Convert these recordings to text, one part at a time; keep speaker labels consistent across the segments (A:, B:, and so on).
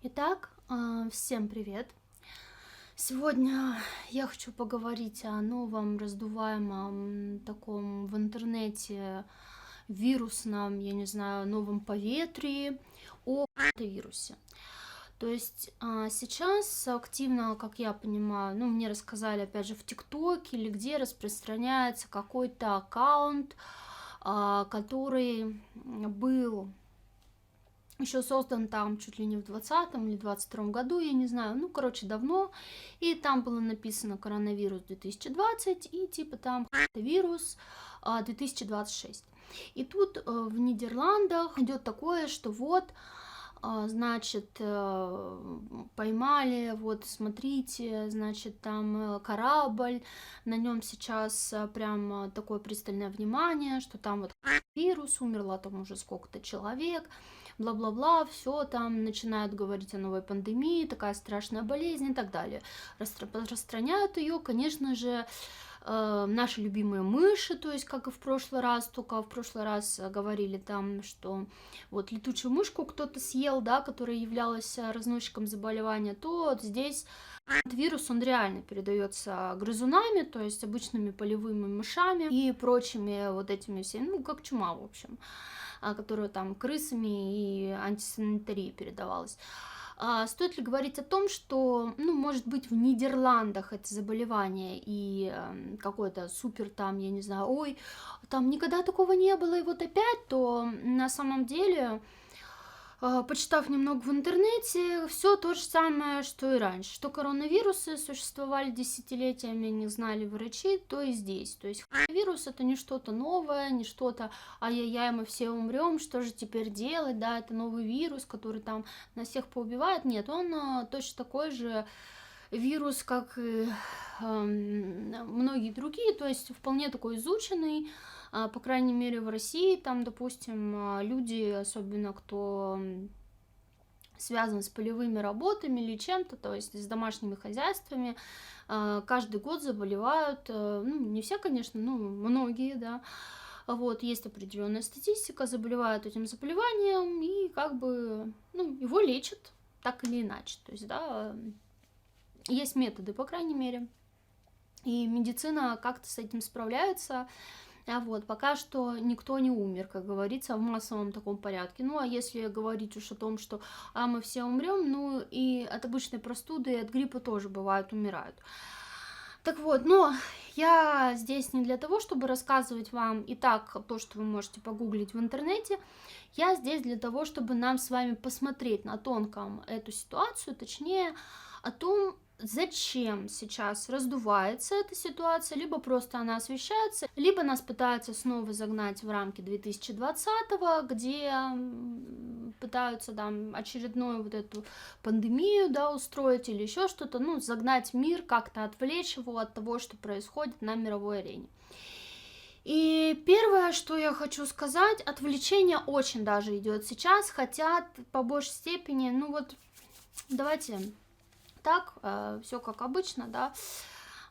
A: Итак, всем привет! Сегодня я хочу поговорить о новом раздуваемом таком в интернете вирусном, я не знаю, новом поветрии, о вирусе. То есть сейчас активно, как я понимаю, ну, мне рассказали, опять же, в ТикТоке или где распространяется какой-то аккаунт, который был еще создан там чуть ли не в 20-м или 22-м году, я не знаю, ну, короче, давно, и там было написано коронавирус 2020 и типа там вирус 2026. И тут в Нидерландах идет такое, что вот, значит, поймали, вот, смотрите, значит, там корабль, на нем сейчас прям такое пристальное внимание, что там вот вирус, умерло там уже сколько-то человек, бла-бла-бла, все там начинают говорить о новой пандемии, такая страшная болезнь и так далее. Распространяют ее, конечно же, наши любимые мыши, то есть как и в прошлый раз, только в прошлый раз говорили там, что вот летучую мышку кто-то съел, да, которая являлась разносчиком заболевания, то вот здесь вирус, он реально передается грызунами, то есть обычными полевыми мышами и прочими вот этими всеми, ну, как чума, в общем, которая там крысами и антисанитарией передавалась. Стоит ли говорить о том, что, ну, может быть, в Нидерландах это заболевание и какой-то супер там, я не знаю, ой, там никогда такого не было, и вот опять, то на самом деле, почитав немного в интернете, все то же самое, что и раньше. Что коронавирусы существовали десятилетиями, не знали врачи, то и здесь. То есть вирус это не что-то новое, не что-то ай-яй-яй, мы все умрем, что же теперь делать, да, это новый вирус, который там нас всех поубивает. Нет, он точно такой же вирус, как и многие другие, то есть вполне такой изученный, по крайней мере в России, там, допустим, люди, особенно кто связан с полевыми работами или чем-то, то есть с домашними хозяйствами, каждый год заболевают, ну, не все, конечно, ну, многие, да, вот, есть определенная статистика, заболевают этим заболеванием, и как бы, ну, его лечат так или иначе, то есть, да, есть методы, по крайней мере, и медицина как-то с этим справляется. Вот, пока что никто не умер, как говорится, в массовом таком порядке. Ну, а если говорить уж о том, что мы все умрем, ну, и от обычной простуды, и от гриппа тоже бывают, умирают. Так вот, но я здесь не для того, чтобы рассказывать вам и так то, что вы можете погуглить в интернете. Я здесь для того, чтобы нам с вами посмотреть на тонком эту ситуацию, точнее, о том, зачем сейчас раздувается эта ситуация, либо просто она освещается, либо нас пытаются снова загнать в рамки 2020-го, где пытаются там очередную вот эту пандемию, да, устроить или еще что-то, ну, загнать мир, как-то отвлечь его от того, что происходит на мировой арене. И первое, что я хочу сказать, отвлечение очень даже идет сейчас, хотят по большей степени, ну вот, давайте так, все как обычно, да.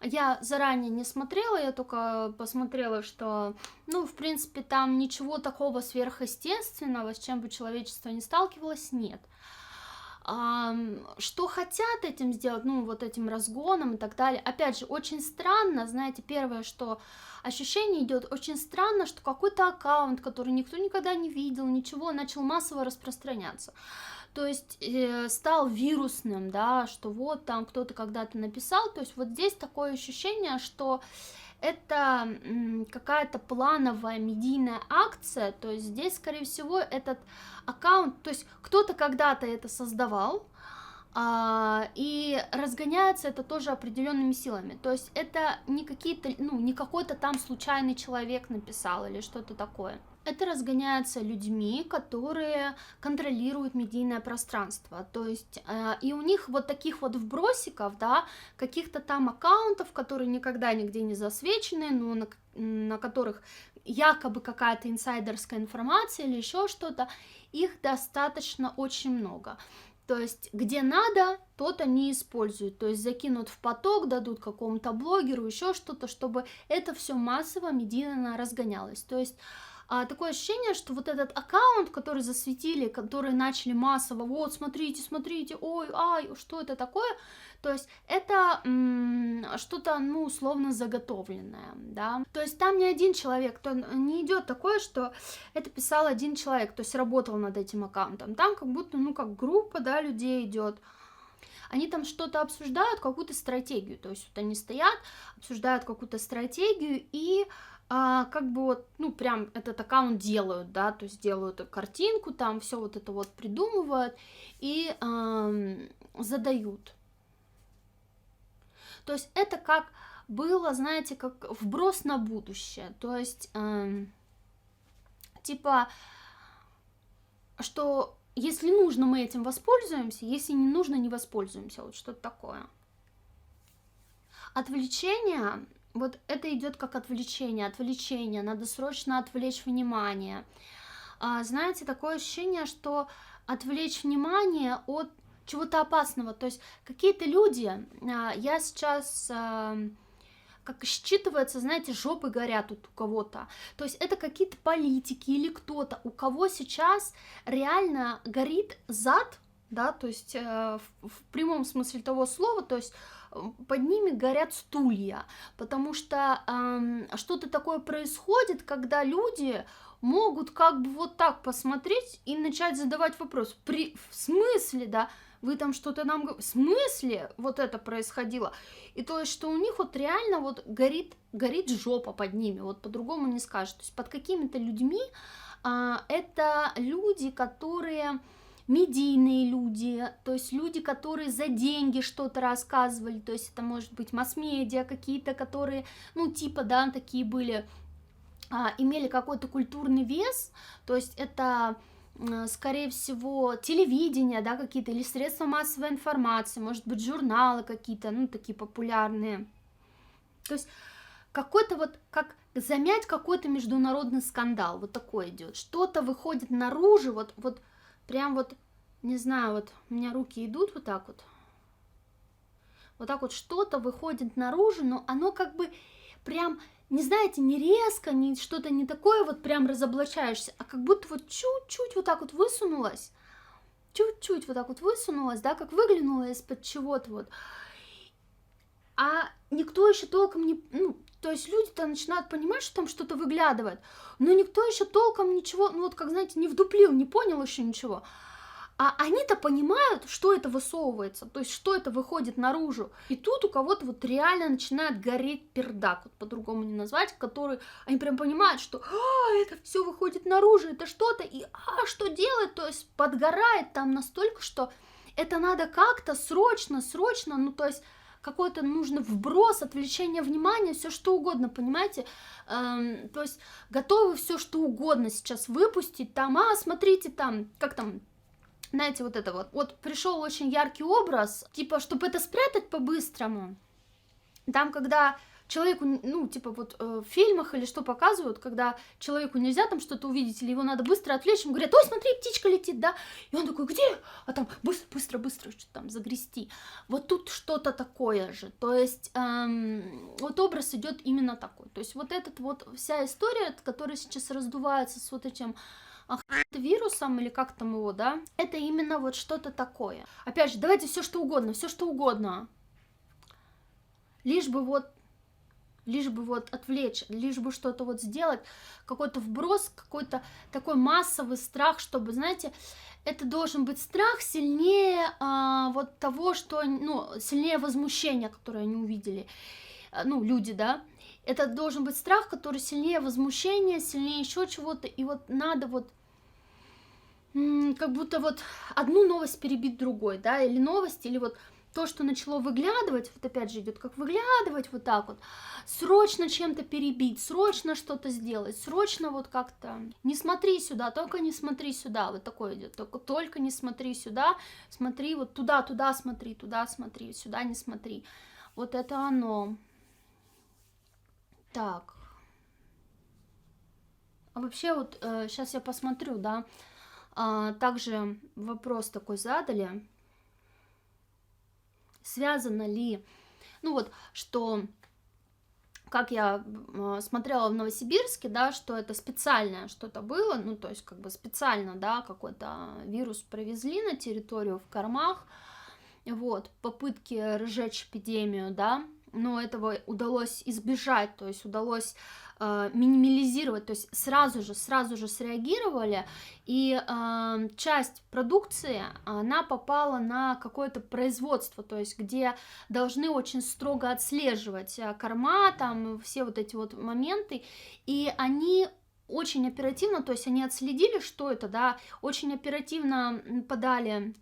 A: Я заранее не смотрела, я только посмотрела, что, ну, в принципе, там ничего такого сверхъестественного, с чем бы человечество не сталкивалось, нет. Что хотят этим сделать, ну, вот этим разгоном и так далее, опять же, очень странно, знаете, первое, что ощущение идет очень странно, что какой-то аккаунт, который никто никогда не видел, ничего, начал массово распространяться. То есть стал вирусным, да, что вот там кто-то когда-то написал, то есть вот здесь такое ощущение, что это какая-то плановая медийная акция, то есть здесь, скорее всего, этот аккаунт, то есть кто-то когда-то это создавал, и разгоняется это тоже определенными силами, то есть это не какие-то, ну, не какой-то там случайный человек написал или что-то такое. Это разгоняется людьми, которые контролируют медийное пространство, то есть и у них вот таких вот вбросиков, да, каких-то там аккаунтов, которые никогда нигде не засвечены, но на которых якобы какая-то инсайдерская информация или еще что-то, их достаточно очень много. То есть, где надо, тот они используют. То есть, закинут в поток, дадут какому-то блогеру, еще что-то, чтобы это все массово, медийно разгонялось. То есть, такое ощущение, что вот этот аккаунт, который засветили, который начали массово, вот, смотрите, смотрите, ой, ай, что это такое, то есть это что-то, ну, условно заготовленное, да, то есть там не один человек, то не идет такое, что это писал один человек, то есть работал над этим аккаунтом, там как будто, ну, как группа, да, людей идет. Они там что-то обсуждают, какую-то стратегию, то есть вот они стоят, обсуждают какую-то стратегию и как бы вот, ну, прям этот аккаунт делают, да, то есть делают картинку, там все вот это вот придумывают и задают. То есть это как было, знаете, как вброс на будущее, то есть типа, что если нужно, мы этим воспользуемся, если не нужно, не воспользуемся, вот что-то такое. Отвлечение, вот это идет как отвлечение, надо срочно отвлечь внимание. Знаете, такое ощущение, что отвлечь внимание от чего-то опасного, то есть какие-то люди, я сейчас как считывается, знаете, жопы горят у кого-то. То есть это какие-то политики или кто-то, у кого сейчас реально горит зад, да, то есть в прямом смысле того слова, то есть под ними горят стулья, потому что что-то такое происходит, когда люди могут как бы вот так посмотреть и начать задавать вопрос, в смысле, да, вы там что-то нам... В смысле вот это происходило? И то есть, что у них вот реально вот горит жопа под ними, вот по-другому не скажешь. То есть под какими-то людьми это люди, которые медийные люди, то есть люди, которые за деньги что-то рассказывали, то есть это может быть масс-медиа какие-то, которые, ну, типа, да, такие были, имели какой-то культурный вес, то есть это, скорее всего, телевидение, да, какие-то, или средства массовой информации, может быть, журналы какие-то, ну, такие популярные, то есть какой-то вот, как замять какой-то международный скандал, вот такой идет, что-то выходит наружу, вот прям вот, не знаю, вот у меня руки идут вот так вот что-то выходит наружу, но оно как бы прям, не знаете, не резко, не что-то не такое вот прям разоблачаешься, а как будто вот чуть-чуть вот так вот высунулось, чуть-чуть вот так вот высунулось, да, как выглянуло из-под чего-то вот, а никто еще толком не, ну, то есть люди-то начинают понимать, что там что-то выглядывает, но никто еще толком ничего, ну вот как, знаете, не вдуплил, не понял еще ничего. А они-то понимают, что это высовывается, то есть что это выходит наружу. И тут у кого-то вот реально начинает гореть пердак, вот по-другому не назвать, который они прям понимают, что это все выходит наружу, это что-то, и что делать, то есть подгорает там настолько, что это надо как-то срочно, ну то есть какой-то нужно вброс, отвлечение внимания, все что угодно, понимаете? То есть готовы все что угодно сейчас выпустить, там, смотрите, там, как там, знаете, вот это вот пришел очень яркий образ, типа, чтобы это спрятать по-быстрому, там, когда человеку, ну, типа, вот в фильмах или что показывают, когда человеку нельзя там что-то увидеть, или его надо быстро отвлечь, ему говорят, ой, смотри, птичка летит, да, и он такой, где? А там быстро, что-то там загрести. Вот тут что-то такое же, то есть вот образ идет именно такой, то есть вот этот вот, вся история, которая сейчас раздувается с вот этим вирусом, или как там его, да, это именно вот что-то такое. Опять же, давайте все что угодно, лишь бы вот отвлечь, лишь бы что-то вот сделать, какой-то вброс, какой-то такой массовый страх, чтобы, знаете, это должен быть страх сильнее вот того, что, ну, сильнее возмущения, которое они увидели, ну, люди, да, это должен быть страх, который сильнее возмущения, сильнее еще чего-то, и вот надо вот как будто вот одну новость перебить другой, да, или новость, или вот то, что начало выглядывать, вот опять же идет как выглядывать вот так вот, срочно чем-то перебить, срочно что-то сделать, срочно вот как-то, не смотри сюда, только не смотри сюда, вот такое идет, только не смотри сюда, смотри вот туда смотри, сюда не смотри, вот это оно. Так, а вообще вот сейчас я посмотрю, да, также вопрос такой задали, связано ли, ну вот, что как я смотрела в Новосибирске, да, что это специальное что-то было, ну, то есть как бы специально, да, какой-то вирус привезли на территорию в кормах, вот, попытки разжечь эпидемию, да, но этого удалось избежать, то есть удалось минимализировать, то есть сразу же среагировали, и часть продукции, она попала на какое-то производство, то есть где должны очень строго отслеживать корма, там все вот эти вот моменты, и они очень оперативно, то есть они отследили, что это, да, очень оперативно подали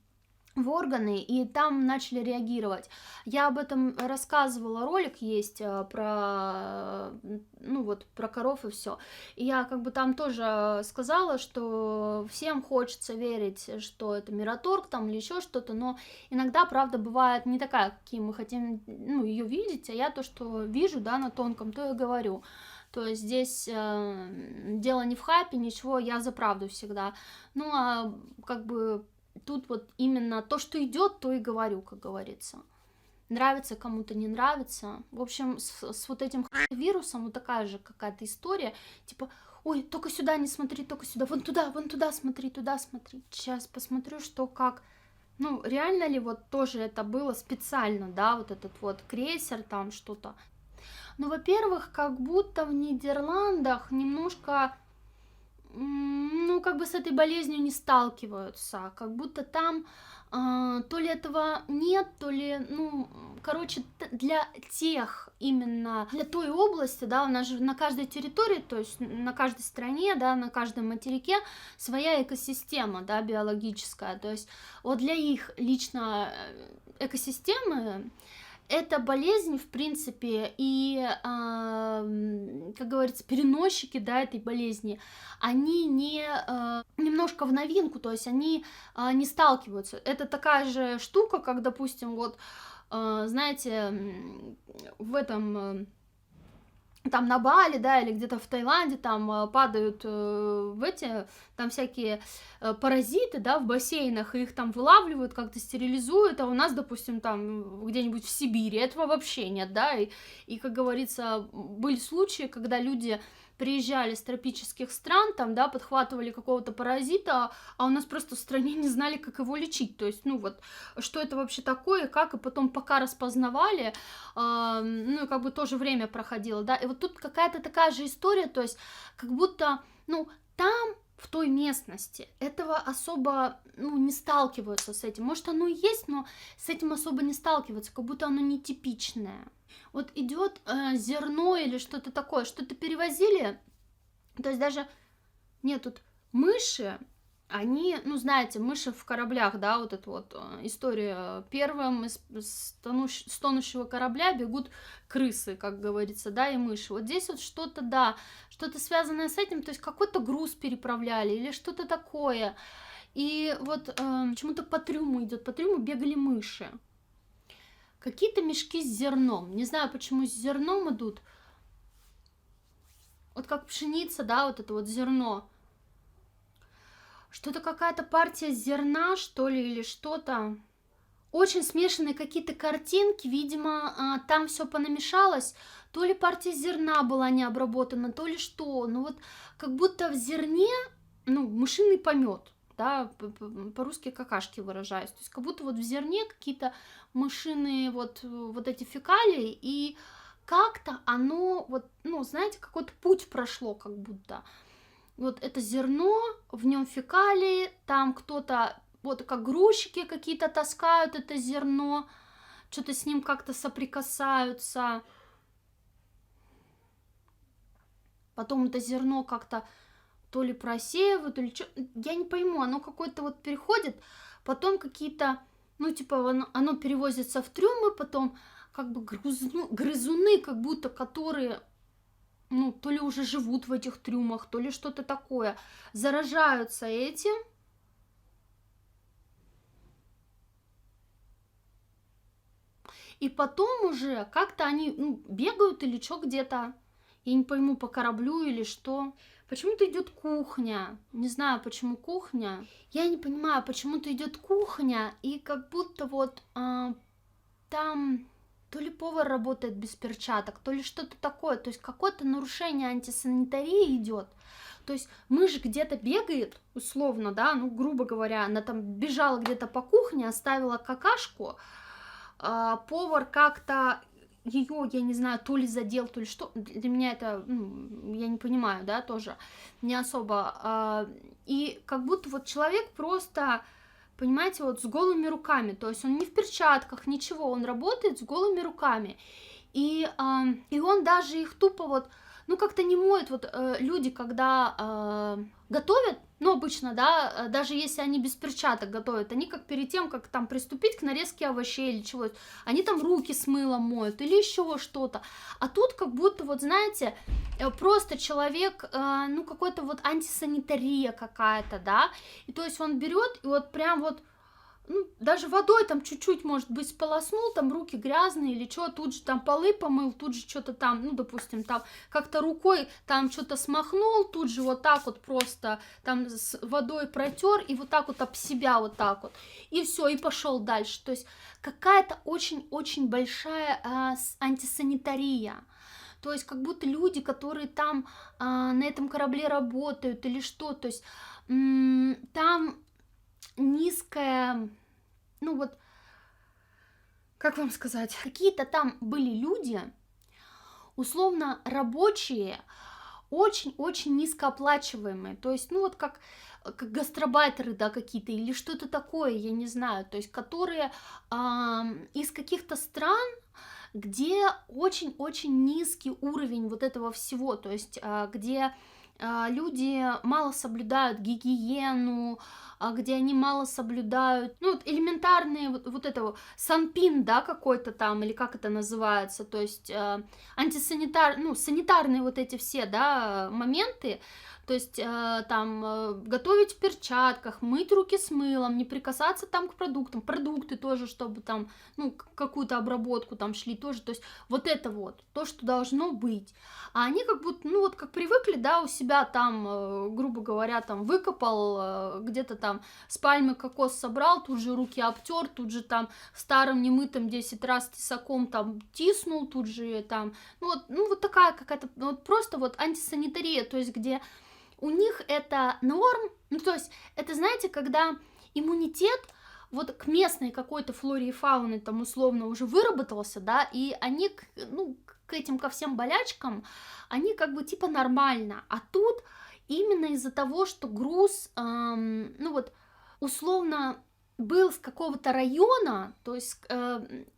A: в органы, и там начали реагировать. Я об этом рассказывала, ролик есть про, ну вот, про коров и все. И я как бы там тоже сказала, что всем хочется верить, что это Мираторг там или еще что-то, но иногда, правда, бывает не такая, какие мы хотим, ну, ее видеть, а я то, что вижу, да, на тонком, то и говорю. То есть здесь дело не в хайпе, ничего, я за правду всегда. Ну, а как бы тут вот именно то, что идет, то и говорю, как говорится. Нравится кому-то, не нравится. В общем, с вот этим вирусом вот такая же какая-то история. Типа, ой, только сюда не смотри, только сюда, вон туда смотри, туда смотри. Сейчас посмотрю, что как. Ну, реально ли вот тоже это было специально, да, вот этот вот крейсер, там что-то. Ну, во-первых, как будто в Нидерландах немножко ну, как бы с этой болезнью не сталкиваются, как будто там то ли этого нет, то ли, ну, короче, для тех именно, для той области, да, у нас же на каждой территории, то есть на каждой стране, да, на каждом материке своя экосистема, да, биологическая, то есть вот для их лично экосистемы эта болезнь, в принципе, и, как говорится, переносчики, да, этой болезни, они не немножко в новинку, то есть они не сталкиваются. Это такая же штука, как, допустим, вот, знаете, в этом там на Бали, да, или где-то в Таиланде там падают в эти, там всякие паразиты, да, в бассейнах, и их там вылавливают, как-то стерилизуют, а у нас, допустим, там где-нибудь в Сибири этого вообще нет, да, и как говорится, были случаи, когда люди приезжали с тропических стран, там, да, подхватывали какого-то паразита, а у нас просто в стране не знали, как его лечить, то есть, ну вот, что это вообще такое, как, и потом пока распознавали, ну и как бы тоже время проходило, да, и вот тут какая-то такая же история, то есть, как будто, ну, там в той местности этого особо, ну, не сталкиваются с этим. Может, оно и есть, но с этим особо не сталкиваются, как будто оно нетипичное. Вот идет зерно или что-то такое, что-то перевозили, то есть даже нет, тут мыши, они, ну, знаете, мыши в кораблях, да, вот эта вот история. Первым из тонущего корабля бегут крысы, как говорится, да, и мыши. Вот здесь вот что-то, да, что-то связанное с этим, то есть какой-то груз переправляли или что-то такое. И вот почему-то по трюму идет, по трюму бегали мыши. Какие-то мешки с зерном. Не знаю, почему с зерном идут. Вот как пшеница, да, вот это вот зерно. Что-то какая-то партия зерна, что ли, или что-то. Очень смешанные какие-то картинки, видимо, там все понамешалось. То ли партия зерна была не обработана, то ли что. Ну вот как будто в зерне, ну, мышиный помет, да, по-русски какашки выражаясь. То есть как будто вот в зерне какие-то мышиные вот эти фекалии, и как-то оно, вот, ну, знаете, какой-то путь прошло как будто. Вот это зерно, в нем фекалии, там кто-то, вот как грузчики какие-то таскают это зерно, что-то с ним как-то соприкасаются. Потом это зерно как-то то ли просеивают, то ли что, я не пойму, оно какое-то вот переходит, потом какие-то, ну, типа, оно перевозится в трюмы, потом как бы грызуны, как будто, которые, ну, то ли уже живут в этих трюмах, то ли что-то такое, заражаются этим, и потом уже как-то они, ну, бегают или что где-то, я не пойму, по кораблю или что. Почему-то идет кухня, не знаю, почему кухня, я не понимаю, почему-то идет кухня, и как будто вот там то ли повар работает без перчаток, то ли что-то такое, то есть какое-то нарушение антисанитарии идет. То есть мышь где-то бегает, условно, да, ну, грубо говоря, она там бежала где-то по кухне, оставила какашку, повар как-то ее, я не знаю, то ли задел, то ли что, для меня это, ну, я не понимаю, да, тоже не особо, и как будто вот человек просто, понимаете, вот с голыми руками, то есть он не в перчатках, ничего, он работает с голыми руками, и он даже их тупо вот, ну, как-то не моет, вот люди, когда готовят, ну, обычно, да, даже если они без перчаток готовят, они как перед тем, как там приступить к нарезке овощей или чего-то, они там руки с мылом моют или еще что-то, а тут как будто, вот, знаете, просто человек, ну, какой-то вот антисанитария какая-то, да, и то есть он берет и вот прям вот, ну, даже водой там чуть-чуть, может быть, сполоснул, там руки грязные или что, тут же там полы помыл, тут же что-то там, ну, допустим, там как-то рукой там что-то смахнул, тут же вот так вот просто там с водой протер и вот так вот об себя вот так вот, и все, и пошел дальше. То есть какая-то очень-очень большая антисанитария. То есть как будто люди, которые там на этом корабле работают или что, то есть там низкая, ну вот, как вам сказать, какие-то там были люди, условно рабочие, очень-очень низкооплачиваемые, то есть, ну вот как гастробайтеры, да, какие-то, или что-то такое, я не знаю, то есть, которые из каких-то стран, где очень-очень низкий уровень вот этого всего, то есть, где люди мало соблюдают гигиену, где они мало соблюдают, ну, вот элементарные вот это санпин, да, какой-то там, или как это называется, то есть ну, санитарные вот эти все, да, моменты, то есть там готовить в перчатках, мыть руки с мылом, не прикасаться там к продуктам, продукты тоже, чтобы там, ну, какую-то обработку там шли тоже, то есть вот это вот, то, что должно быть. А они как будто, ну, вот как привыкли, да, у себя там, грубо говоря, там выкопал, где-то там с пальмы кокос собрал, тут же руки обтер, тут же там старым немытым 10 раз тесаком там тиснул, тут же там, ну вот такая какая-то, вот просто вот антисанитария, то есть где у них это норм, ну, то есть это, знаете, когда иммунитет вот к местной какой-то флоре и фауне там условно уже выработался, да, и они, ну, к этим, ко всем болячкам, они как бы типа нормально, а тут именно из-за того, что груз, ну вот, условно был с какого-то района, то есть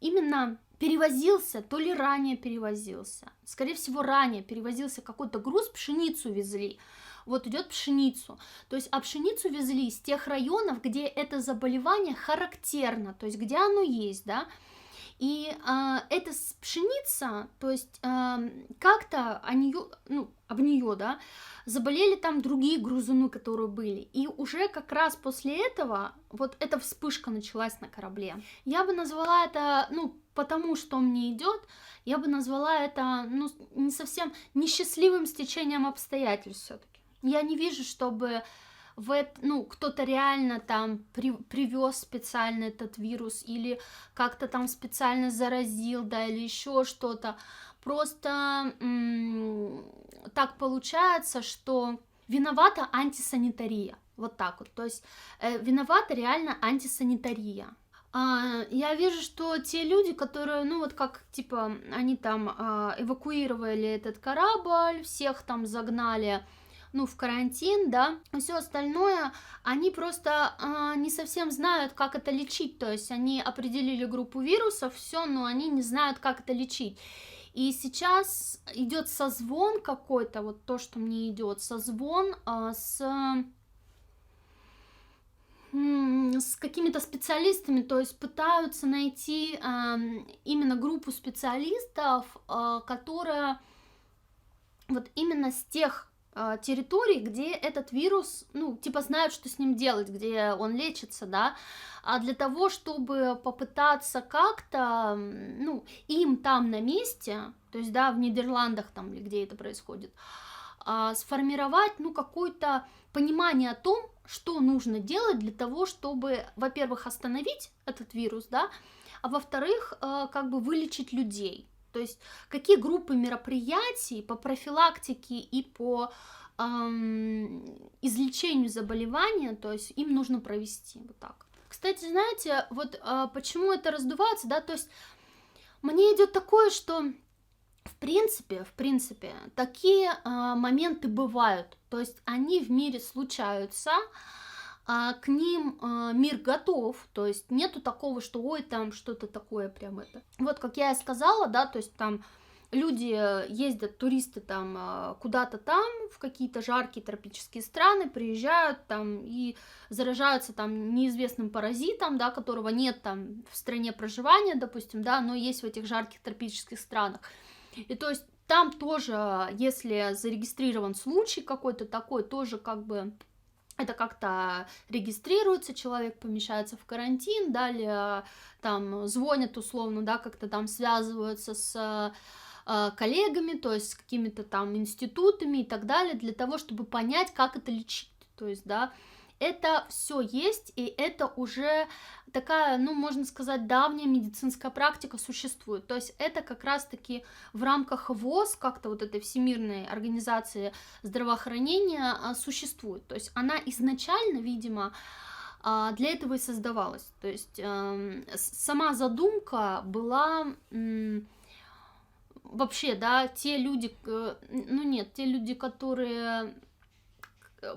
A: именно перевозился, то ли ранее перевозился, скорее всего ранее перевозился какой-то груз, пшеницу везли, вот идет пшеницу, то есть а пшеницу везли из тех районов, где это заболевание характерно, то есть где оно есть, да, и эта пшеница, то есть как-то об нее, да, заболели там другие грузуны, которые были, и уже как раз после этого вот эта вспышка началась на корабле. Я бы назвала это, ну, потому что мне идет, я бы назвала это, ну, не совсем несчастливым стечением обстоятельств все-таки. Я не вижу, чтобы ну, кто-то реально там привез специально этот вирус или как-то там специально заразил, да, или еще что-то. Просто так получается, что виновата антисанитария. Вот так вот. То есть виновата реально антисанитария. Я вижу, что те люди, которые, ну вот как, типа, они там эвакуировали этот корабль, всех там загнали, ну, в карантин, да, все остальное, они просто не совсем знают, как это лечить, то есть они определили группу вирусов, все, но они не знают, как это лечить. И сейчас идет созвон какой-то, вот то, что мне идет, созвон с какими-то специалистами, то есть пытаются найти именно группу специалистов, которая вот именно с тех территорий, где этот вирус, ну, типа знают, что с ним делать, где он лечится, да, а для того, чтобы попытаться как-то, ну, им там на месте, то есть, да, в Нидерландах там, или где это происходит, сформировать, ну, какое-то понимание о том, что нужно делать для того, чтобы, во-первых, остановить этот вирус, да, а во-вторых, как бы вылечить людей. То есть какие группы мероприятий по профилактике и по излечению заболевания, то есть им нужно провести вот так. Кстати, знаете, вот почему это раздувается, да, то есть мне идет такое, что в принципе, такие моменты бывают, то есть они в мире случаются, к ним мир готов, то есть нету такого, что ой, там что-то такое прям это. Вот как я и сказала, да, то есть там люди ездят, туристы там куда-то там, в какие-то жаркие тропические страны, приезжают там и заражаются там неизвестным паразитом, да, которого нет там в стране проживания, допустим, да, но есть в этих жарких тропических странах. И то есть там тоже, если зарегистрирован случай какой-то такой, тоже как бы это как-то регистрируется, человек помещается в карантин, далее там звонят условно, да, как-то там связываются с коллегами, то есть с какими-то там институтами и так далее, для того, чтобы понять, как это лечить. То есть, да, это все есть, и это уже такая, ну, можно сказать, давняя медицинская практика существует. То есть это как раз-таки в рамках ВОЗ, как-то вот этой Всемирной организации здравоохранения существует. То есть она изначально, видимо, для этого и создавалась. То есть сама задумка была вообще, да, те люди, ну нет, те люди, которые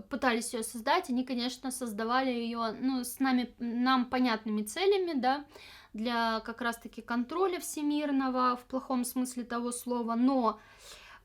A: пытались ее создать, они, конечно, создавали ее, ну, с нам понятными целями, да, для как раз-таки контроля всемирного, в плохом смысле того слова, но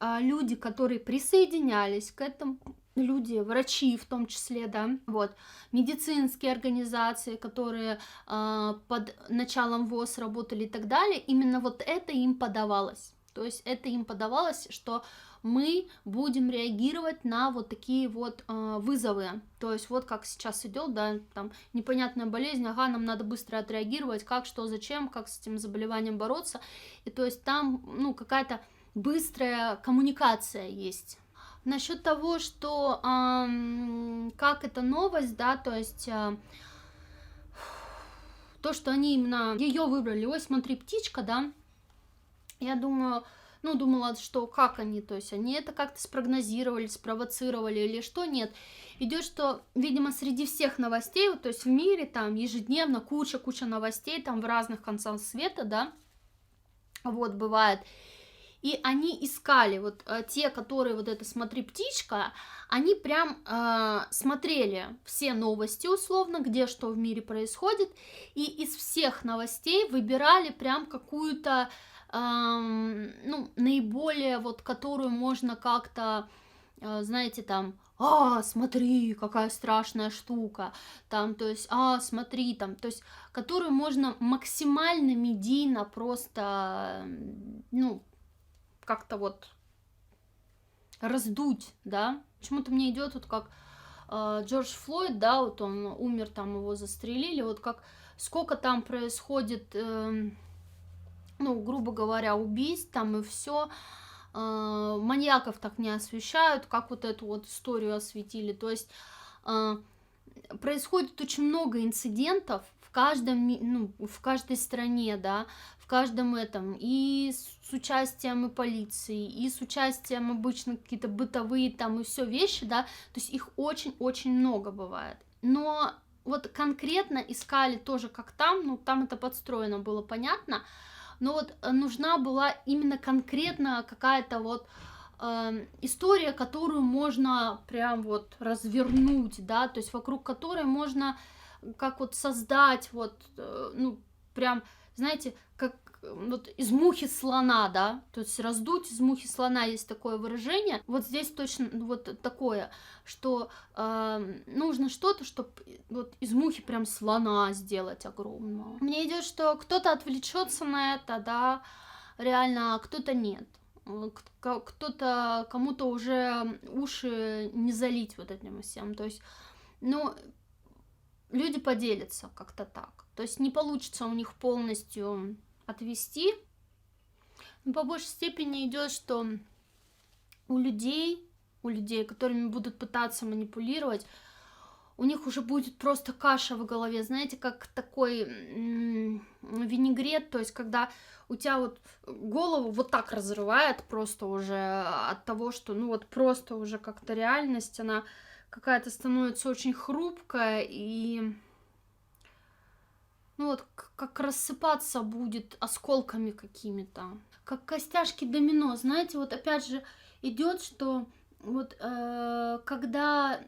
A: люди, которые присоединялись к этому, люди, врачи в том числе, да, вот, медицинские организации, которые под началом ВОЗ работали и так далее, именно вот это им подавалось. То есть это им подавалось, что мы будем реагировать на вот такие вот вызовы. То есть вот как сейчас идет, да, там непонятная болезнь, ага, нам надо быстро отреагировать, как, что, зачем, как с этим заболеванием бороться. И то есть там, ну, какая-то быстрая коммуникация есть. Насчет того, что как это новость, да, то есть то, что они именно ее выбрали, ой, смотри, птичка, да, я думаю, ну, думала, что как они, то есть они это как-то спрогнозировали, спровоцировали или что, нет. Идет, что, видимо, среди всех новостей, вот, то есть в мире там ежедневно куча новостей там в разных концах света, да, вот, бывает. И они искали, вот те, которые вот это «Смотри, птичка», они прям смотрели все новости условно, где что в мире происходит, и из всех новостей выбирали прям какую-то, ну, наиболее вот, которую можно как-то, знаете, там, смотри, какая страшная штука, там, то есть, смотри, там, то есть, которую можно максимально медийно просто, ну, как-то вот раздуть, да. Почему-то мне идет вот как Джордж Флойд, да, вот он умер, там его застрелили, вот как сколько там происходит, ну, грубо говоря, убийств там и все, маньяков так не освещают, как вот эту вот историю осветили, то есть происходит очень много инцидентов в каждом, ну, в каждой стране, да, в каждом этом, и с участием и полиции, и с участием обычно какие-то бытовые там и все вещи, да, то есть их очень-очень много бывает. Но вот конкретно искали тоже как там, ну, там это подстроено было понятно, но вот нужна была именно конкретно какая-то вот история, которую можно прям вот развернуть, да, то есть вокруг которой можно как вот создать вот, ну, прям, знаете, как вот из мухи слона, да, то есть раздуть из мухи слона, есть такое выражение, вот здесь точно вот такое, что нужно что-то, чтобы вот из мухи прям слона сделать огромного. Мне идет, что кто-то отвлечется на это, да, реально, а кто-то нет. Кто-то, кому-то уже уши не залить вот этим всем, то есть, ну, люди поделятся как-то так, то есть не получится у них полностью отвести, но по большей степени идет, что у людей, которыми будут пытаться манипулировать, у них уже будет просто каша в голове, знаете, как такой винегрет, то есть когда у тебя вот голову вот так разрывает просто уже от того, что, ну вот просто уже как-то реальность, она какая-то становится очень хрупкая и, ну вот, как рассыпаться будет осколками какими-то, как костяшки домино, знаете, вот опять же идет, что вот когда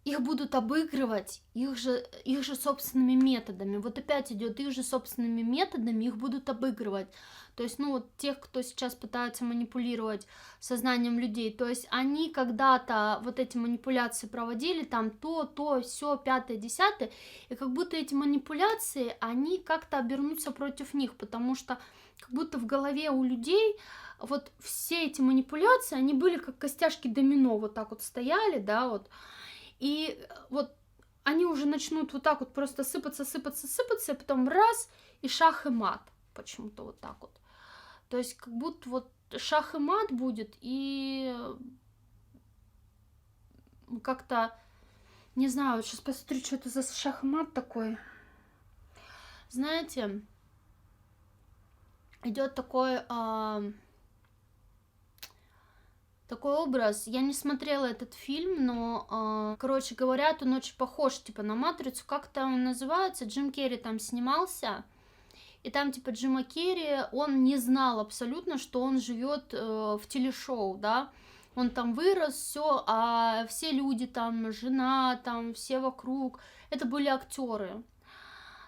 A: их будут обыгрывать их же собственными методами. Вот опять идет их же собственными методами, их будут обыгрывать. То есть, ну вот тех, кто сейчас пытается манипулировать сознанием людей, то есть они когда-то вот эти манипуляции проводили, там то, все, пятое, десятое, и как будто эти манипуляции, они как-то обернутся против них, потому что как будто в голове у людей вот все эти манипуляции, они были как костяшки домино, вот так вот стояли, да, вот, и вот они уже начнут вот так вот просто сыпаться, сыпаться, сыпаться, и потом раз, и шах и мат. Почему-то вот так вот. То есть как будто вот шах и мат будет, и как-то, не знаю, вот сейчас посмотрю, что это за шах и мат такой. Знаете, идет такой... такой образ. Я не смотрела этот фильм, но, короче, говорят, он очень похож, типа, на «Матрицу». Как-то он называется, Джим Керри там снимался, и там, типа, Джима Керри, он не знал абсолютно, что он живет в телешоу, да, он там вырос, все, а все люди там, жена там, все вокруг, это были актеры.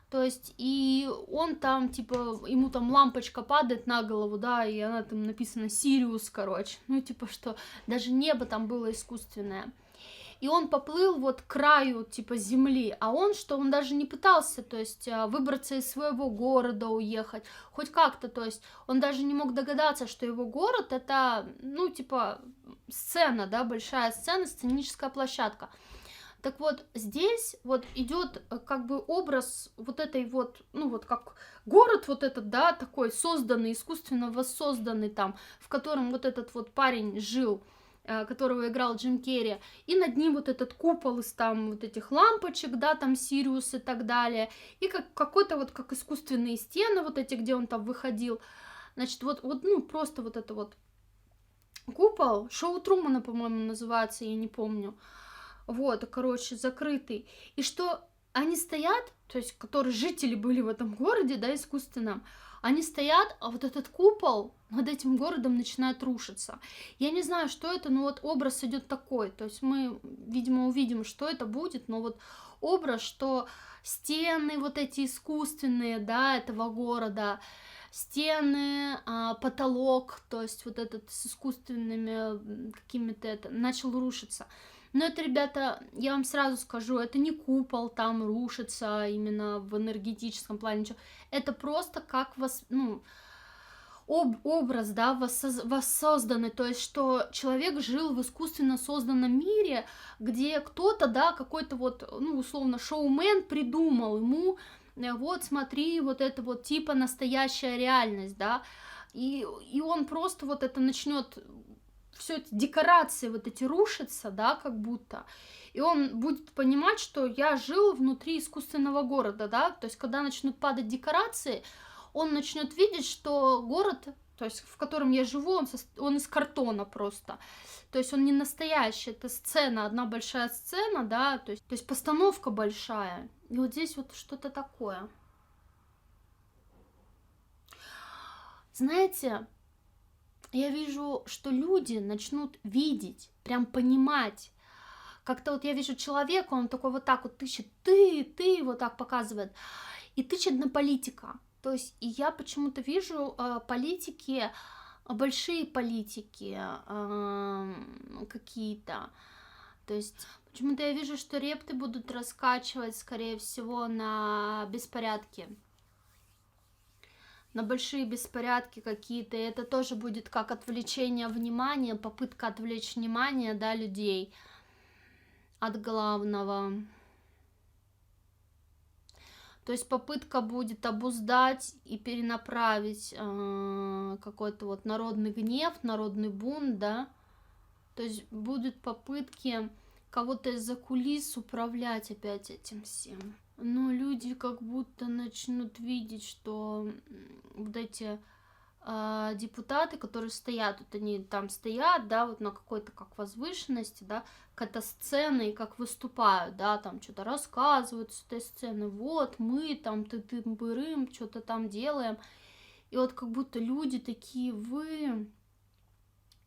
A: То есть, и он там, типа, ему там лампочка падает на голову, да, и она там написана «Сириус», короче. Ну, типа, что даже небо там было искусственное. И он поплыл вот к краю, типа, земли, а он, что он даже не пытался, то есть, выбраться из своего города, уехать, хоть как-то, то есть, он даже не мог догадаться, что его город — это, ну, типа, сцена, да, большая сцена, сценическая площадка. Так вот, здесь вот идет как бы образ вот этой вот, ну вот как город вот этот, да, такой созданный, искусственно воссозданный там, в котором вот этот вот парень жил, которого играл Джим Керри, и над ним вот этот купол из там вот этих лампочек, да, там Сириус и так далее, и как какой-то вот как искусственные стены вот эти, где он там выходил, значит, вот ну просто вот это вот купол, шоу Трумана, по-моему, называется, я не помню, вот, короче, закрытый. И что они стоят, то есть, которые жители были в этом городе, да, искусственном, они стоят, а вот этот купол над этим городом начинает рушиться. Я не знаю, что это, но вот образ идет такой. То есть мы, видимо, увидим, что это будет, но вот образ, что стены вот эти искусственные, да, этого города, стены, потолок, то есть вот этот с искусственными какими-то это начал рушиться. Но это, ребята, я вам сразу скажу, это не купол там рушится именно в энергетическом плане, ничего. Это просто как ну, образ, да, воссозданный, то есть, что человек жил в искусственно созданном мире, где кто-то, да, какой-то вот, ну, условно, шоумен придумал ему, вот, смотри, вот это вот типа настоящая реальность, да, и он просто вот это начнет все эти декорации вот эти рушатся, да, как будто, и он будет понимать, что я жил внутри искусственного города, да, то есть, когда начнут падать декорации, он начнет видеть, что город, то есть, в котором я живу, он из картона просто, то есть, он не настоящий, это сцена, одна большая сцена, да, то есть постановка большая, и вот здесь вот что-то такое. Знаете, я вижу, что люди начнут видеть, прям понимать. Как-то вот я вижу человека, он такой вот так вот тычет, ты, вот так показывает, и тычет на политика. То есть, и я почему-то вижу политики, большие политики какие-то. То есть, почему-то я вижу, что репты будут раскачивать, скорее всего, на беспорядки. На большие беспорядки какие-то, и это тоже будет как отвлечение внимания, попытка отвлечь внимание, да, людей от главного. То есть попытка будет обуздать и перенаправить какой-то вот народный гнев, народный бунт, да. То есть будут попытки кого-то из-за кулис управлять опять этим всем. Но люди как будто начнут видеть, что вот эти депутаты, которые стоят, вот они там стоят, да, вот на какой-то как возвышенности, да, какая-то сцена, и как выступают, да, там что-то рассказывают с этой сцены, вот мы там ты-ты-бырым, что-то там делаем, и вот как будто люди такие, вы,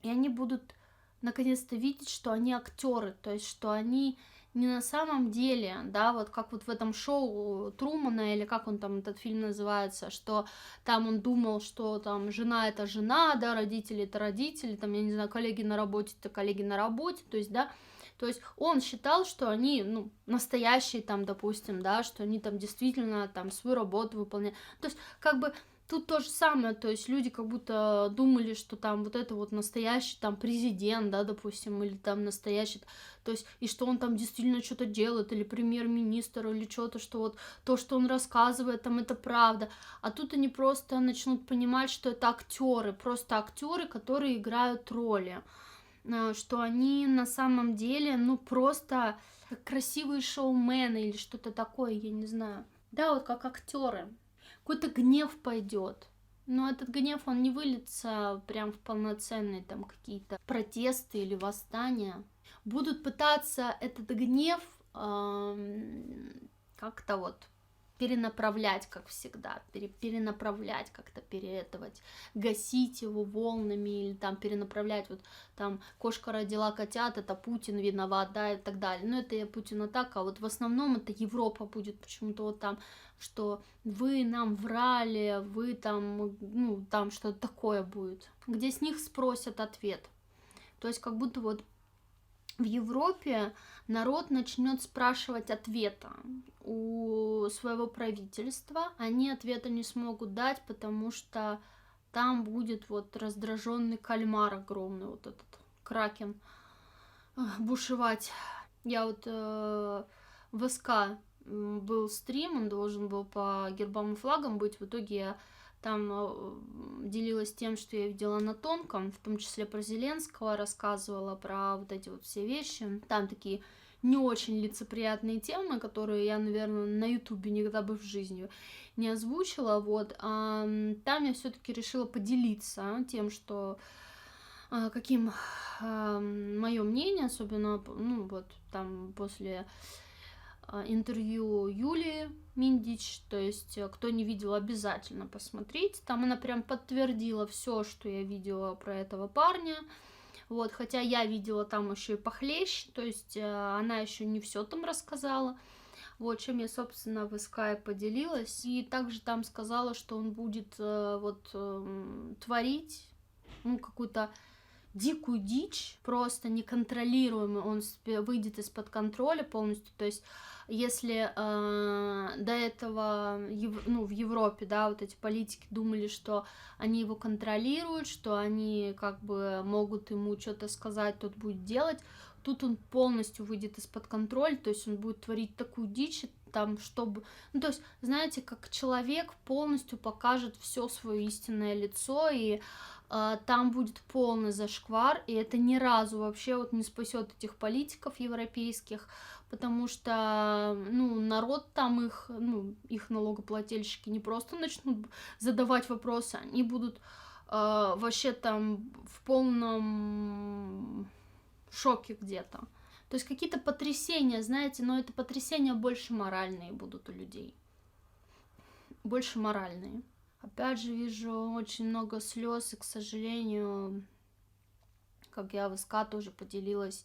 A: и они будут наконец-то видеть, что они актеры, то есть что они не на самом деле, да, вот как вот в этом шоу Трумана, или как он там, этот фильм называется, что там он думал, что там жена это жена, да, родители это родители, там, я не знаю, коллеги на работе это коллеги на работе, то есть, да, то есть он считал, что они, ну, настоящие там, допустим, да, что они там действительно там свою работу выполняют, то есть как бы тут то же самое, то есть люди как будто думали, что там вот это вот настоящий там президент, да, допустим, или там настоящий, то есть, и что он там действительно что-то делает, или премьер-министр, или что-то, что вот то, что он рассказывает, там это правда. А тут они просто начнут понимать, что это актеры, просто актеры, которые играют роли, что они на самом деле, ну, просто как красивые шоумены или что-то такое, я не знаю. Да, вот как актеры. Какой-то гнев пойдет. Но этот гнев, он не выльется прям в полноценные там какие-то протесты или восстания. Будут пытаться этот гнев как-то вот перенаправлять, как всегда, перенаправлять, как-то переэтовать, гасить его волнами, или там перенаправлять, вот там кошка родила котят, это Путин виноват, да, и так далее. Но это я Путина так, а вот в основном это Европа будет почему-то вот там, что вы нам врали, вы там, ну, там что-то такое будет, где с них спросят ответ. То есть как будто вот в Европе народ начнет спрашивать ответа у своего правительства. Они ответа не смогут дать, потому что там будет вот раздраженный кальмар огромный, вот этот кракен, бушевать. Я вот в СК был стрим, он должен был по гербам и флагам быть, в итоге я там делилась тем, что я видела на тонком, в том числе про Зеленского, рассказывала про вот эти вот все вещи. Там такие не очень лицеприятные темы, которые я, наверное, на Ютубе никогда бы в жизни не озвучила, вот. А там я все-таки решила поделиться тем, что каким мое мнение, особенно, ну, вот там после интервью Юлии Миндич, то есть кто не видел, обязательно посмотрите, там она прям подтвердила все, что я видела про этого парня, вот, хотя я видела там еще и похлеще, то есть она еще не все там рассказала, вот, чем я, собственно, в Sky поделилась, и также там сказала, что он будет вот творить, ну, какую-то дикую дичь, просто неконтролируемый, он выйдет из-под контроля полностью, то есть если до этого ну, в Европе, да, вот эти политики думали, что они его контролируют, что они как бы могут ему что-то сказать, тот будет делать, тут он полностью выйдет из-под контроля, то есть он будет творить такую дичь, там, чтобы, ну, то есть, знаете, как человек полностью покажет все свое истинное лицо, и там будет полный зашквар, и это ни разу вообще вот не спасет этих политиков европейских, потому что, ну, народ там их, ну, их налогоплательщики не просто начнут задавать вопросы, они будут вообще там в полном шоке где-то. То есть какие-то потрясения, знаете, но это потрясения больше моральные будут у людей. Больше моральные. Опять же, вижу очень много слез, и, к сожалению, как я в СК тоже поделилась,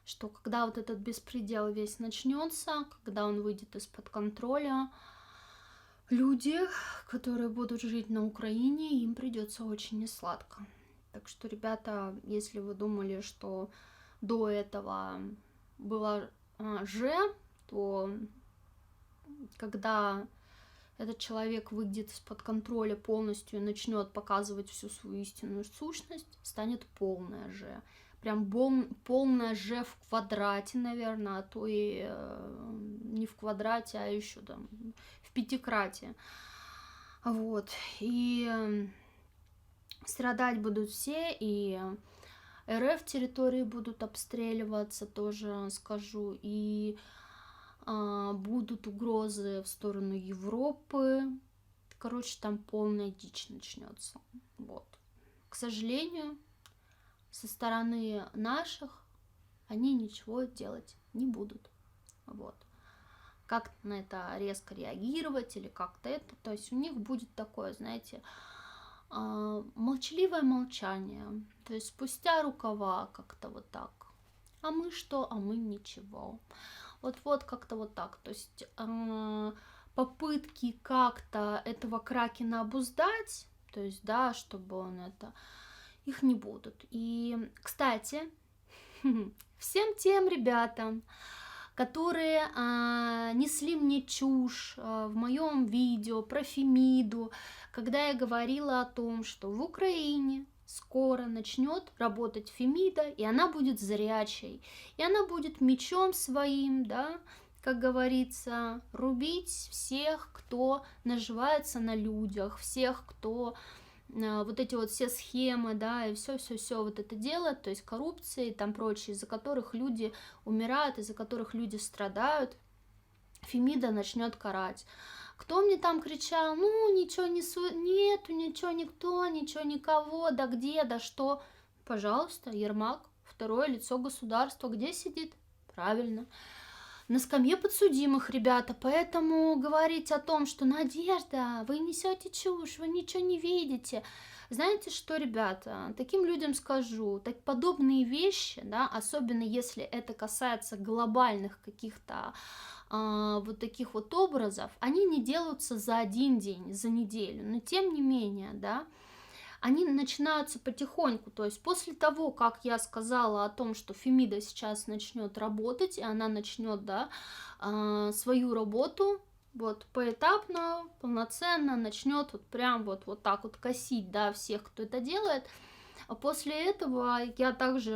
A: что когда вот этот беспредел весь начнется, когда он выйдет из-под контроля, люди, которые будут жить на Украине, им придется очень несладко. Так что, ребята, если вы думали, что до этого было то когда этот человек выйдет из-под контроля полностью и начнет показывать всю свою истинную сущность, станет полная же. Прям полная же в квадрате, наверное, а то и не в квадрате, а еще там в пятикрате. Вот. И страдать будут все, и РФ территории будут обстреливаться, тоже скажу, и будут угрозы в сторону Европы. Короче, там полная дичь начнется. Вот. К сожалению, со стороны наших они ничего делать не будут. Вот. Как на это резко реагировать или как-то это, то есть у них будет такое, знаете, молчаливое молчание, то есть спустя рукава как-то вот так. А мы что? А мы ничего. Вот как-то вот так. То есть попытки как-то этого кракена обуздать, то есть, да, чтобы он это, их не будут. И, кстати, всем тем ребятам, которые несли мне чушь в моем видео про Фемиду, когда я говорила о том, что в Украине скоро начнет работать Фемида, и она будет зрячей, и она будет мечом своим, да, как говорится, рубить всех, кто наживается на людях, всех, кто вот эти вот все схемы, да, и все вот это дело, то есть коррупция и там прочее, из-за которых люди умирают, из-за которых люди страдают, Фемида начнет карать. Кто мне там кричал, ну, ничего нету, ничего никто, ничего никого, да где, да что? Пожалуйста, Ермак, второе лицо государства, где сидит? Правильно. На скамье подсудимых, ребята, поэтому говорить о том, что Надежда, вы несете чушь, вы ничего не видите. Знаете что, ребята, таким людям скажу, так подобные вещи, да, особенно если это касается глобальных каких-то вот таких вот образов, они не делаются за один день, за неделю, но тем не менее, да, они начинаются потихоньку, то есть после того, как я сказала о том, что Фемида сейчас начнет работать, и она начнет, да, свою работу, вот поэтапно, полноценно начнет вот прям вот так вот косить, да, всех, кто это делает. А после этого я также,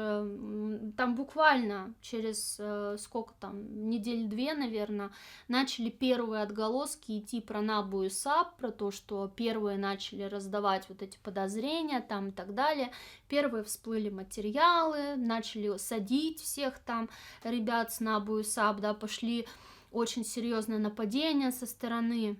A: там буквально через сколько там, недель 2, наверное, начали первые отголоски идти про НАБУ и САП, про то, что первые начали раздавать вот эти подозрения там и так далее. Первые всплыли материалы, начали садить всех там ребят с НАБУ и САП, да, пошли очень серьезные нападения со стороны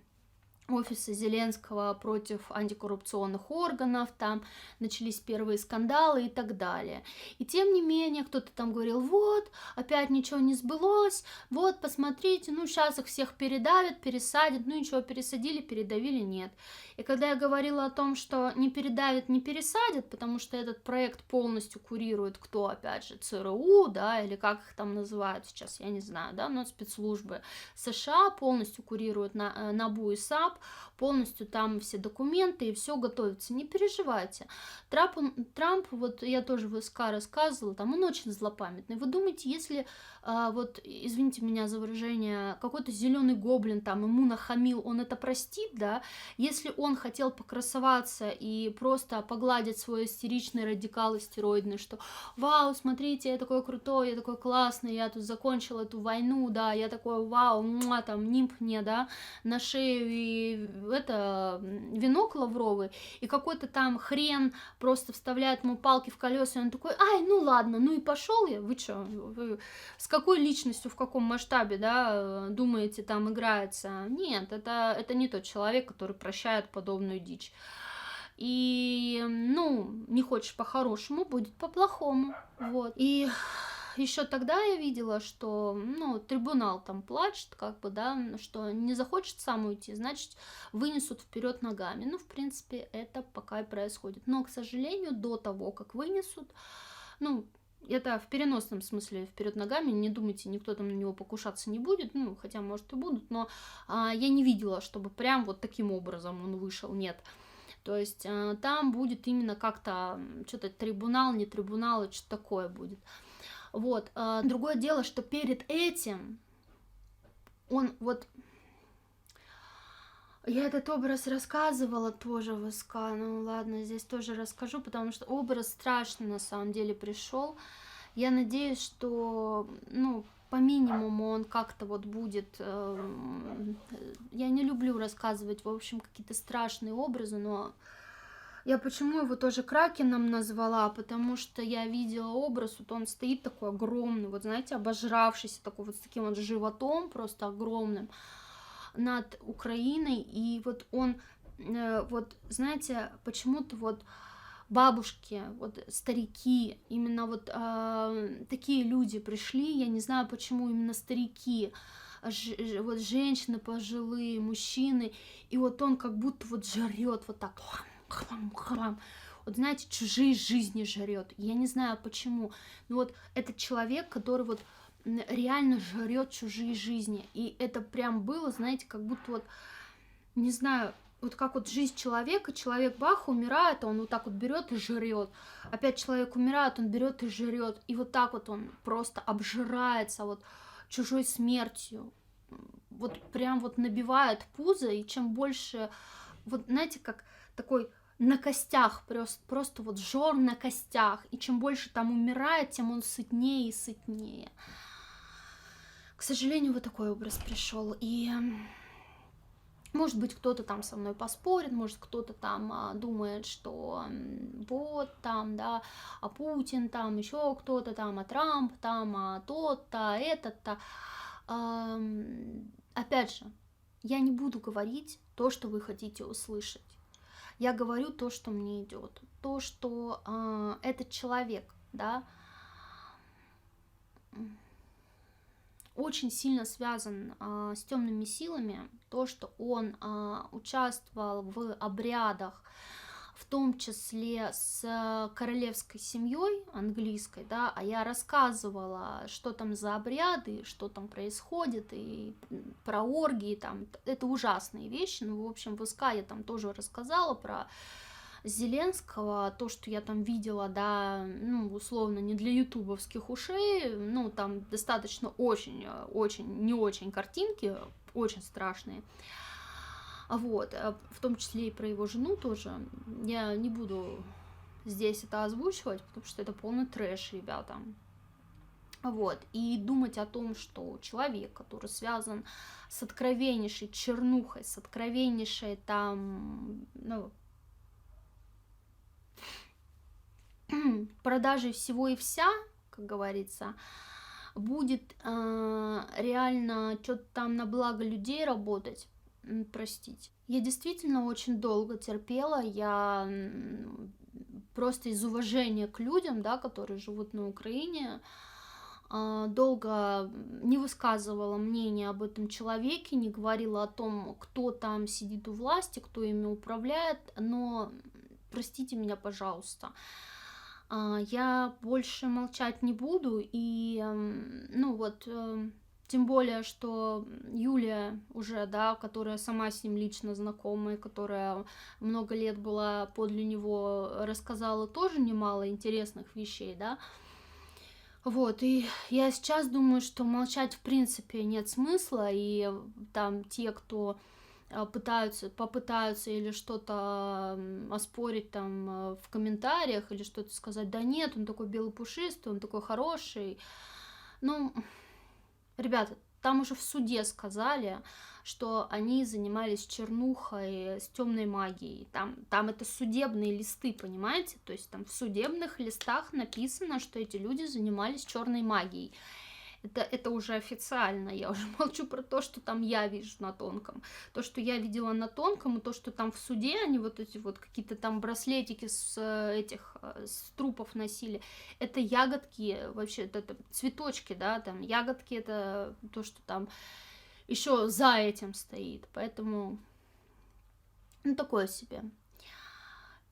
A: офиса Зеленского против антикоррупционных органов, там начались первые скандалы и так далее. И тем не менее, кто-то там говорил, вот, опять ничего не сбылось, вот, посмотрите, ну, сейчас их всех передавят, пересадят, ну, ничего, пересадили, передавили, нет. И когда я говорила о том, что не передавят, не пересадят, потому что этот проект полностью курирует кто, опять же, ЦРУ, да, или как их там называют сейчас, я не знаю, да, но спецслужбы США полностью курируют НАБУ и САП, полностью там все документы и все готовится, не переживайте. Трамп, вот я тоже в СК рассказывала, там он очень злопамятный. Вы думаете, если, вот, извините меня за выражение, какой-то зеленый гоблин там ему нахамил, он это простит, да? Если он хотел покрасоваться и просто погладить свой истеричный радикал истероидный, что вау, смотрите, я такой крутой, я такой классный, я тут закончил эту войну, да, я такой вау, там нимб мне, да, на шею и это венок лавровый, и какой-то там хрен просто вставляет ему палки в колеса, и он такой, ай, ну ладно, ну и пошел я, вы что, вы с какой личностью, в каком масштабе, да, думаете, там играется? Нет, это не тот человек, который прощает подобную дичь. И, ну, не хочешь по-хорошему, будет по-плохому, вот. И еще тогда я видела, что, ну, трибунал там плачет, как бы, да, что не захочет сам уйти, значит, вынесут вперед ногами. Ну, в принципе, это пока и происходит. Но, к сожалению, до того, как вынесут, ну, это в переносном смысле вперед ногами, не думайте, никто там на него покушаться не будет, ну, хотя, может, и будут, но я не видела, чтобы прям вот таким образом он вышел, нет. То есть там будет именно как-то что-то трибунал, не трибунал, и что-то такое будет. Вот. Другое дело, что перед этим он вот... Я этот образ рассказывала тоже в СК, ну ладно, здесь тоже расскажу, потому что образ страшный на самом деле пришел. Я надеюсь, что, ну, по минимуму он как-то вот будет... Я не люблю рассказывать, в общем, какие-то страшные образы, но Я почему его тоже Кракеном назвала? Потому что я видела образ, вот он стоит такой огромный, вот знаете, обожравшийся, такой вот с таким вот животом просто огромным над Украиной, и вот он, вот знаете, почему-то вот бабушки, вот старики, именно вот такие люди пришли, я не знаю, почему именно старики, вот женщины пожилые, мужчины, и вот он как будто вот жрет вот так, хлам, хлам. Вот знаете, чужие жизни жрет. Я не знаю почему, но вот этот человек, который вот реально жрет чужие жизни, и это прям было, знаете, как будто вот, не знаю, вот как вот жизнь человека, человек бах, умирает, а он вот так вот берет и жрет. Опять человек умирает, он берет и жрет. И вот так вот он просто обжирается вот чужой смертью. Вот прям вот набивает пузо, и чем больше, вот знаете, как такой на костях, просто вот жор на костях. И чем больше там умирает, тем он сытнее и сытнее. К сожалению, вот такой образ пришел. И может быть, кто-то там со мной поспорит, может, кто-то там думает, что вот там, да, а Путин там, еще кто-то там, а Трамп там, а тот-то, этот-то. Опять же, я не буду говорить то, что вы хотите услышать. Я говорю то, что мне идет, то, что этот человек, да, очень сильно связан с темными силами, то, что он участвовал в обрядах, в том числе с королевской семьей английской, да, а я рассказывала, что там за обряды, что там происходит, и про оргии, там, это ужасные вещи, ну, в общем, в СК я там тоже рассказала про Зеленского, то, что я там видела, да, ну, условно, не для ютубовских ушей, ну, там достаточно очень, не очень картинки, очень страшные, вот, в том числе и про его жену тоже, я не буду здесь это озвучивать, потому что это полный трэш, ребята, вот, и думать о том, что человек, который связан с откровеннейшей чернухой, с откровеннейшей там, ну, продажей всего и вся, как говорится, будет реально что-то там на благо людей работать, простите. Я действительно очень долго терпела, я просто из уважения к людям, да, которые живут на Украине, долго не высказывала мнение об этом человеке, не говорила о том, кто там сидит у власти, кто ими управляет, но простите меня, пожалуйста, я больше молчать не буду, и, ну вот, тем более, что Юлия уже, да, которая сама с ним лично знакома, и которая много лет была подле него, рассказала тоже немало интересных вещей, да, вот, и я сейчас думаю, что молчать в принципе нет смысла, и там те, кто попытаются или что-то оспорить там в комментариях, или что-то сказать, да нет, он такой белый пушистый, он такой хороший. Ну, ребята, там уже в суде сказали, что они занимались чернухой с темной магией. Там это судебные листы, понимаете? То есть там в судебных листах написано, что эти люди занимались черной магией. Это уже официально, я уже молчу про то, что там я вижу на тонком. То, что я видела на тонком, и то, что там в суде они вот эти вот какие-то там браслетики с трупов носили, это ягодки, вообще, это цветочки, да, там ягодки, это то, что там еще за этим стоит, поэтому, ну, такое себе.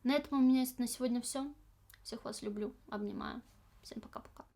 A: На этом у меня на сегодня все. Всех вас люблю, обнимаю. Всем пока-пока.